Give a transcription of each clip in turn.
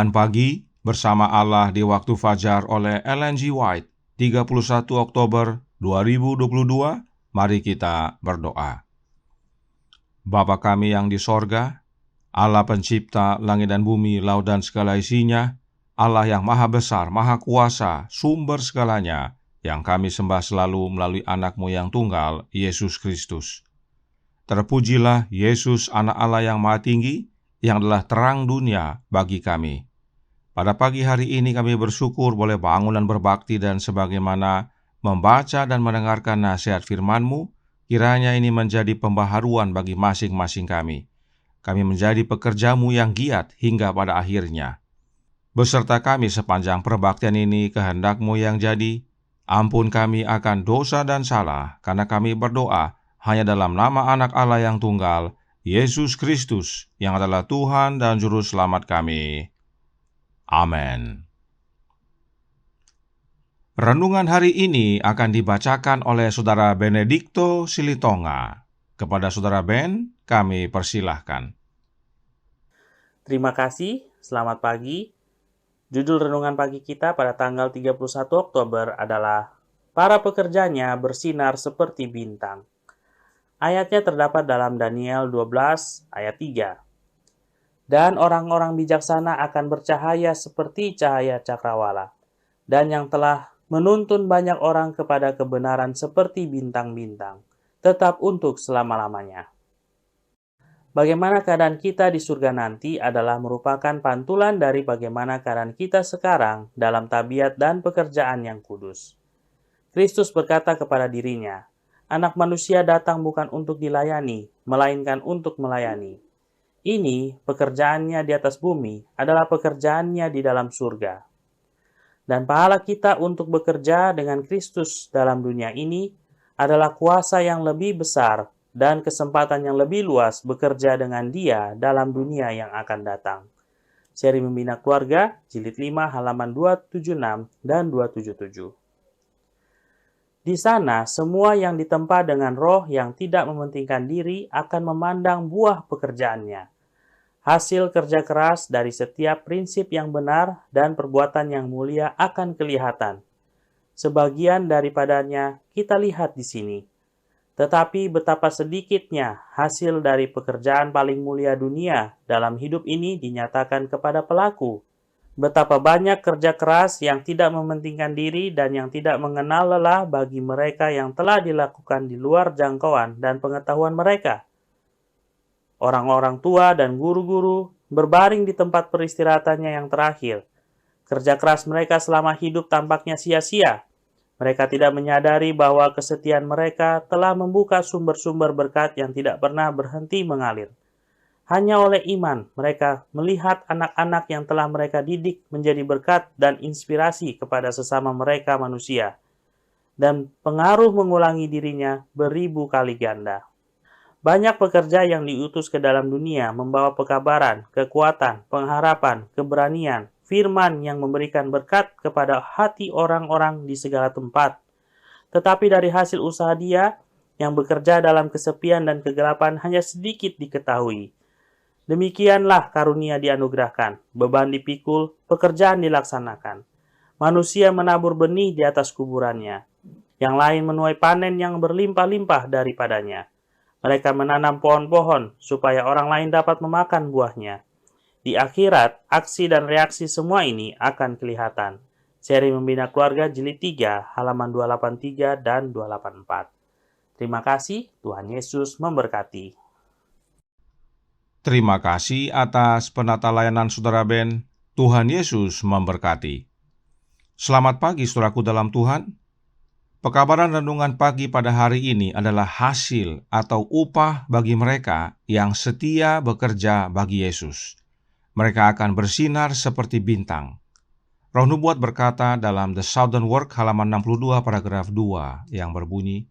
Renungan Pagi bersama Allah di Waktu Fajar oleh Ellen G. White, 31 Oktober 2022. Mari kita berdoa. Bapa kami yang di sorga, Allah pencipta langit dan bumi, laut dan segala isinya, Allah yang maha besar, maha kuasa, sumber segalanya, yang kami sembah selalu melalui anak-Mu yang tunggal, Yesus Kristus. Terpujilah Yesus, anak Allah yang maha tinggi, yang adalah terang dunia bagi kami. Pada pagi hari ini kami bersyukur boleh bangun dan berbakti, dan sebagaimana membaca dan mendengarkan nasihat firman-Mu, kiranya ini menjadi pembaharuan bagi masing-masing kami. Kami menjadi pekerja-Mu yang giat hingga pada akhirnya. Beserta kami sepanjang perbaktian ini, kehendak-Mu yang jadi. Ampun kami akan dosa dan salah, karena kami berdoa hanya dalam nama anak Allah yang tunggal, Yesus Kristus, yang adalah Tuhan dan Juru Selamat kami. Amin. Renungan hari ini akan dibacakan oleh Saudara Benedikto Silitonga. Kepada Saudara Ben, kami persilahkan. Terima kasih, selamat pagi. Judul renungan pagi kita pada tanggal 31 Oktober adalah Para pekerjanya bersinar seperti bintang. Ayatnya terdapat dalam Daniel 12 ayat 3. Dan orang-orang bijaksana akan bercahaya seperti cahaya cakrawala, dan yang telah menuntun banyak orang kepada kebenaran seperti bintang-bintang, tetap untuk selama-lamanya. Bagaimana keadaan kita di surga nanti adalah merupakan pantulan dari bagaimana keadaan kita sekarang dalam tabiat dan pekerjaan yang kudus. Kristus berkata kepada dirinya, Anak manusia datang bukan untuk dilayani, melainkan untuk melayani. Ini pekerjaannya di atas bumi adalah pekerjaannya di dalam surga. Dan pahala kita untuk bekerja dengan Kristus dalam dunia ini adalah kuasa yang lebih besar dan kesempatan yang lebih luas bekerja dengan Dia dalam dunia yang akan datang. Seri Membina Keluarga, Jilid 5, halaman 276 dan 277. Di sana, semua yang ditempa dengan roh yang tidak mementingkan diri akan memandang buah pekerjaannya. Hasil kerja keras dari setiap prinsip yang benar dan perbuatan yang mulia akan kelihatan. Sebagian daripadanya kita lihat di sini. Tetapi betapa sedikitnya hasil dari pekerjaan paling mulia dunia dalam hidup ini dinyatakan kepada pelaku. Betapa banyak kerja keras yang tidak mementingkan diri dan yang tidak mengenal lelah bagi mereka yang telah dilakukan di luar jangkauan dan pengetahuan mereka. Orang-orang tua dan guru-guru berbaring di tempat peristirahatannya yang terakhir. Kerja keras mereka selama hidup tampaknya sia-sia. Mereka tidak menyadari bahwa kesetiaan mereka telah membuka sumber-sumber berkat yang tidak pernah berhenti mengalir. Hanya oleh iman, mereka melihat anak-anak yang telah mereka didik menjadi berkat dan inspirasi kepada sesama mereka manusia. Dan pengaruh mengulangi dirinya beribu kali ganda. Banyak pekerja yang diutus ke dalam dunia membawa pekabaran, kekuatan, pengharapan, keberanian, firman yang memberikan berkat kepada hati orang-orang di segala tempat. Tetapi dari hasil usaha dia, yang bekerja dalam kesepian dan kegelapan hanya sedikit diketahui. Demikianlah karunia dianugerahkan, beban dipikul, pekerjaan dilaksanakan. Manusia menabur benih di atas kuburannya. Yang lain menuai panen yang berlimpah-limpah daripadanya. Mereka menanam pohon-pohon supaya orang lain dapat memakan buahnya. Di akhirat, aksi dan reaksi semua ini akan kelihatan. Seri Membina Keluarga Jilid 3, halaman 283 dan 284. Terima kasih, Tuhan Yesus memberkati. Terima kasih atas penata layanan Saudara Ben. Tuhan Yesus memberkati. Selamat pagi saudaraku dalam Tuhan. Pekabaran renungan pagi pada hari ini adalah hasil atau upah bagi mereka yang setia bekerja bagi Yesus. Mereka akan bersinar seperti bintang. Roh Nubuat berkata dalam The Southern Work halaman 62 paragraf 2 yang berbunyi,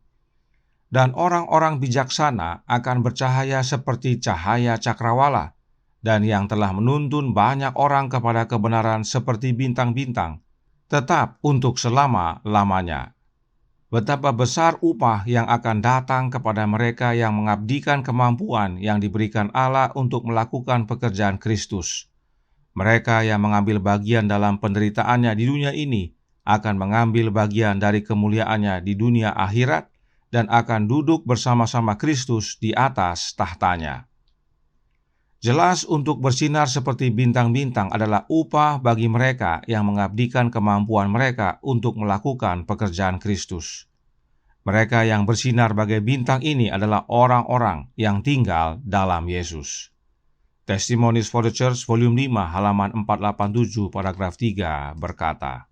dan orang-orang bijaksana akan bercahaya seperti cahaya cakrawala, dan yang telah menuntun banyak orang kepada kebenaran seperti bintang-bintang, tetap untuk selama-lamanya. Betapa besar upah yang akan datang kepada mereka yang mengabdikan kemampuan yang diberikan Allah untuk melakukan pekerjaan Kristus. Mereka yang mengambil bagian dalam penderitaannya di dunia ini akan mengambil bagian dari kemuliaannya di dunia akhirat dan akan duduk bersama-sama Kristus di atas tahtanya. Jelas untuk bersinar seperti bintang-bintang adalah upah bagi mereka yang mengabdikan kemampuan mereka untuk melakukan pekerjaan Kristus. Mereka yang bersinar bagai bintang ini adalah orang-orang yang tinggal dalam Yesus. Testimonies for the Church, volume 5, halaman 487, paragraf 3 berkata,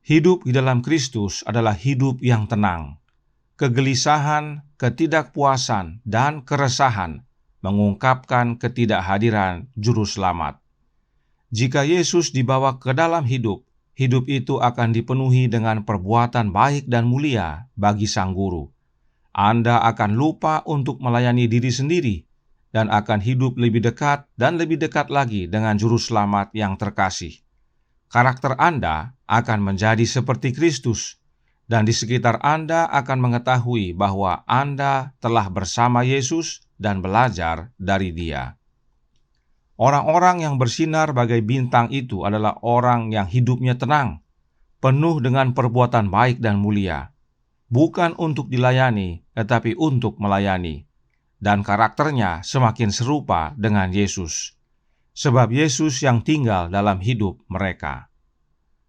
hidup di dalam Kristus adalah hidup yang tenang. Kegelisahan, ketidakpuasan, dan keresahan mengungkapkan ketidakhadiran Juru Selamat. Jika Yesus dibawa ke dalam hidup, hidup itu akan dipenuhi dengan perbuatan baik dan mulia bagi Sang Guru. Anda akan lupa untuk melayani diri sendiri dan akan hidup lebih dekat dan lebih dekat lagi dengan Juru Selamat yang terkasih. Karakter Anda akan menjadi seperti Kristus, dan di sekitar Anda akan mengetahui bahwa Anda telah bersama Yesus dan belajar dari Dia. Orang-orang yang bersinar bagai bintang itu adalah orang yang hidupnya tenang, penuh dengan perbuatan baik dan mulia, bukan untuk dilayani, tetapi untuk melayani. Dan karakternya semakin serupa dengan Yesus, sebab Yesus yang tinggal dalam hidup mereka.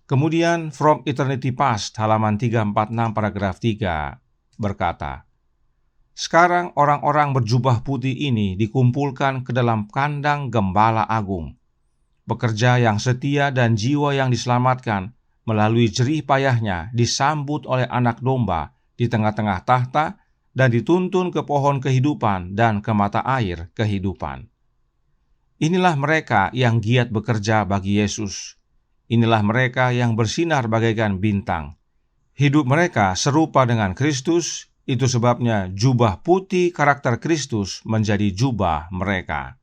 Kemudian From Eternity Past, halaman 346, paragraf 3, berkata, sekarang orang-orang berjubah putih ini dikumpulkan ke dalam kandang gembala agung. Pekerja yang setia dan jiwa yang diselamatkan melalui jerih payahnya disambut oleh anak domba di tengah-tengah tahta dan dituntun ke pohon kehidupan dan ke mata air kehidupan. Inilah mereka yang giat bekerja bagi Yesus. Inilah mereka yang bersinar bagaikan bintang. Hidup mereka serupa dengan Kristus, itu sebabnya jubah putih karakter Kristus menjadi jubah mereka.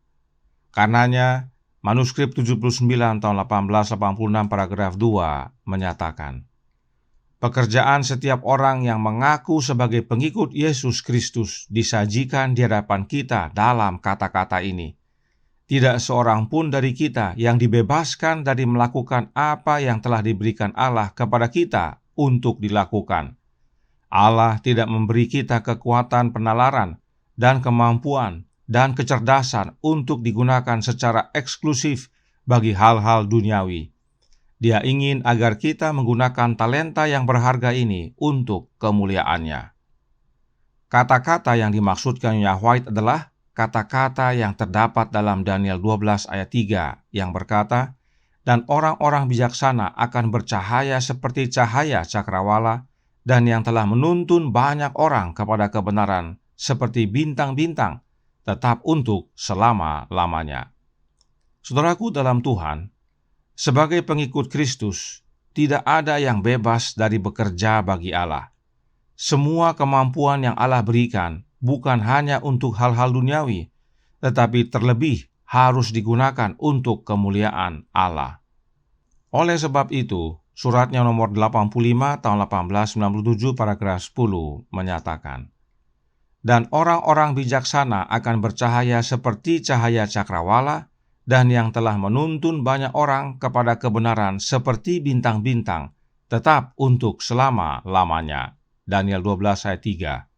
Karenanya, manuskrip 79 tahun 1886 paragraf 2 menyatakan, pekerjaan setiap orang yang mengaku sebagai pengikut Yesus Kristus disajikan di hadapan kita dalam kata-kata ini. Tidak seorang pun dari kita yang dibebaskan dari melakukan apa yang telah diberikan Allah kepada kita untuk dilakukan. Allah tidak memberi kita kekuatan penalaran dan kemampuan dan kecerdasan untuk digunakan secara eksklusif bagi hal-hal duniawi. Dia ingin agar kita menggunakan talenta yang berharga ini untuk kemuliaannya. Kata-kata yang dimaksudkan Nyonya White adalah kata-kata yang terdapat dalam Daniel 12 ayat 3 yang berkata, dan orang-orang bijaksana akan bercahaya seperti cahaya cakrawala, dan yang telah menuntun banyak orang kepada kebenaran seperti bintang-bintang, tetap untuk selama-lamanya. Saudaraku dalam Tuhan, sebagai pengikut Kristus, tidak ada yang bebas dari bekerja bagi Allah. Semua kemampuan yang Allah berikan bukan hanya untuk hal-hal duniawi, tetapi terlebih harus digunakan untuk kemuliaan Allah. Oleh sebab itu, suratnya nomor 85 tahun 1897 paragraf 10 menyatakan, dan orang-orang bijaksana akan bercahaya seperti cahaya cakrawala, dan yang telah menuntun banyak orang kepada kebenaran seperti bintang-bintang, tetap untuk selama-lamanya. Daniel 12 ayat 3.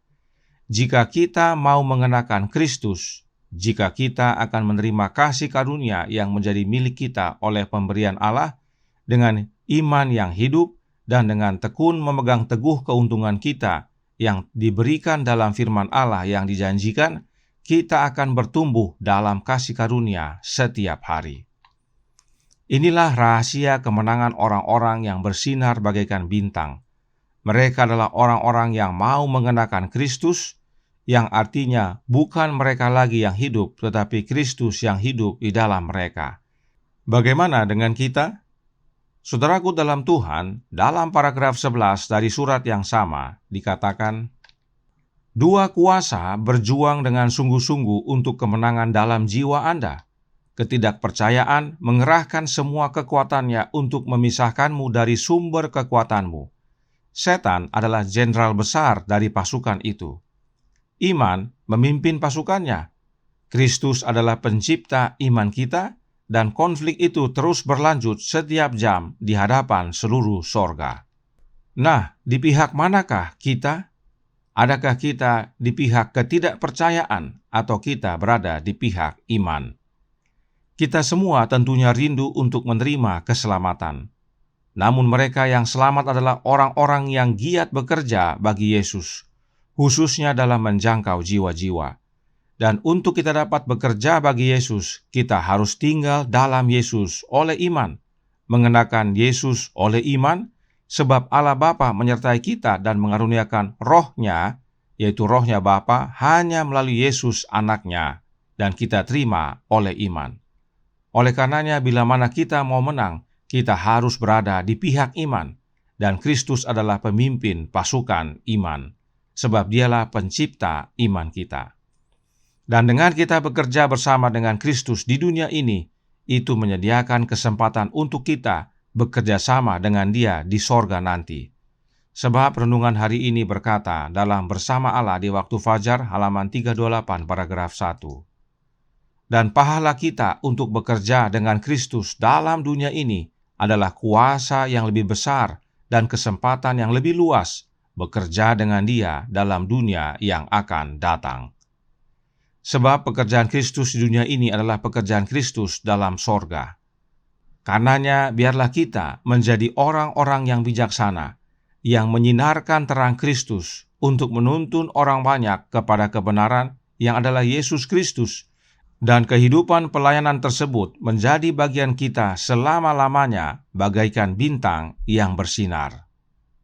Jika kita mau mengenakan Kristus, jika kita akan menerima kasih karunia yang menjadi milik kita oleh pemberian Allah, dengan iman yang hidup dan dengan tekun memegang teguh keuntungan kita yang diberikan dalam firman Allah yang dijanjikan, kita akan bertumbuh dalam kasih karunia setiap hari. Inilah rahasia kemenangan orang-orang yang bersinar bagaikan bintang. Mereka adalah orang-orang yang mau mengenakan Kristus, yang artinya bukan mereka lagi yang hidup, tetapi Kristus yang hidup di dalam mereka. Bagaimana dengan kita? Saudaraku dalam Tuhan, dalam paragraf 11 dari surat yang sama, dikatakan, dua kuasa berjuang dengan sungguh-sungguh untuk kemenangan dalam jiwa Anda. Ketidakpercayaan mengerahkan semua kekuatannya untuk memisahkanmu dari sumber kekuatanmu. Setan adalah jenderal besar dari pasukan itu. Iman memimpin pasukannya. Kristus adalah pencipta iman kita, dan konflik itu terus berlanjut setiap jam di hadapan seluruh sorga. Nah, di pihak manakah kita? Adakah kita di pihak ketidakpercayaan atau kita berada di pihak iman? Kita semua tentunya rindu untuk menerima keselamatan. Namun mereka yang selamat adalah orang-orang yang giat bekerja bagi Yesus, khususnya dalam menjangkau jiwa-jiwa. Dan untuk kita dapat bekerja bagi Yesus, kita harus tinggal dalam Yesus oleh iman, mengenakan Yesus oleh iman, sebab Allah Bapa menyertai kita dan mengaruniakan Roh-Nya, yaitu Roh-Nya Bapa, hanya melalui Yesus Anak-Nya, dan kita terima oleh iman. Oleh karenanya, bila mana kita mau menang, kita harus berada di pihak iman, dan Kristus adalah pemimpin pasukan iman, sebab Dialah pencipta iman kita. Dan dengan kita bekerja bersama dengan Kristus di dunia ini, itu menyediakan kesempatan untuk kita bekerja sama dengan Dia di sorga nanti. Sebab renungan hari ini berkata dalam Bersama Allah di Waktu Fajar halaman 328 paragraf 1. Dan pahala kita untuk bekerja dengan Kristus dalam dunia ini adalah kuasa yang lebih besar dan kesempatan yang lebih luas bekerja dengan Dia dalam dunia yang akan datang. Sebab pekerjaan Kristus di dunia ini adalah pekerjaan Kristus dalam sorga. Karenanya biarlah kita menjadi orang-orang yang bijaksana, yang menyinarkan terang Kristus untuk menuntun orang banyak kepada kebenaran yang adalah Yesus Kristus, dan kehidupan pelayanan tersebut menjadi bagian kita selama-lamanya bagaikan bintang yang bersinar.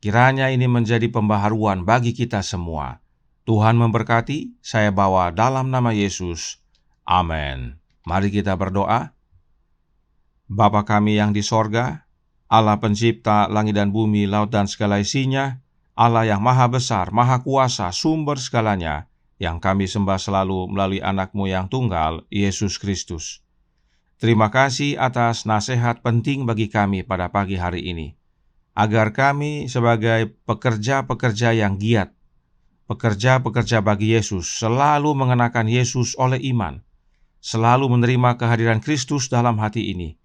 Kiranya ini menjadi pembaharuan bagi kita semua. Tuhan memberkati, saya bawa dalam nama Yesus. Amin. Mari kita berdoa. Bapa kami yang di sorga, Allah pencipta langit dan bumi, laut dan segala isinya, Allah yang maha besar, maha kuasa, sumber segalanya, yang kami sembah selalu melalui anak-Mu yang tunggal, Yesus Kristus. Terima kasih atas nasihat penting bagi kami pada pagi hari ini, agar kami sebagai pekerja-pekerja yang giat, pekerja-pekerja bagi Yesus, selalu mengenakan Yesus oleh iman, selalu menerima kehadiran Kristus dalam hati ini,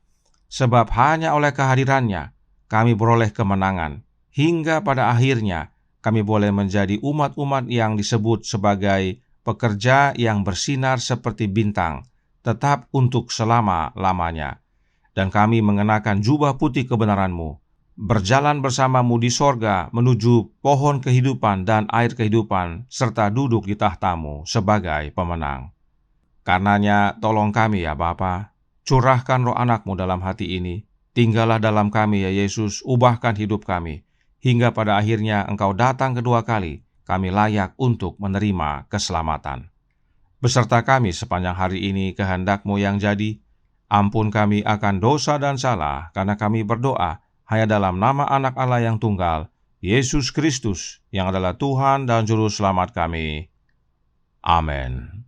sebab hanya oleh kehadirannya kami beroleh kemenangan, hingga pada akhirnya kami boleh menjadi umat-umat yang disebut sebagai pekerja yang bersinar seperti bintang, tetap untuk selama-lamanya. Dan kami mengenakan jubah putih kebenaran-Mu, berjalan bersama-Mu di sorga menuju pohon kehidupan dan air kehidupan, serta duduk di tahta-Mu sebagai pemenang. Karenanya tolong kami ya Bapa, curahkan roh anak-Mu dalam hati ini, tinggallah dalam kami ya Yesus, ubahkan hidup kami, hingga pada akhirnya Engkau datang kedua kali, kami layak untuk menerima keselamatan. Beserta kami sepanjang hari ini kehendak-Mu yang jadi, ampun kami akan dosa dan salah, karena kami berdoa hanya dalam nama anak Allah yang tunggal, Yesus Kristus, yang adalah Tuhan dan Juru Selamat kami. Amin.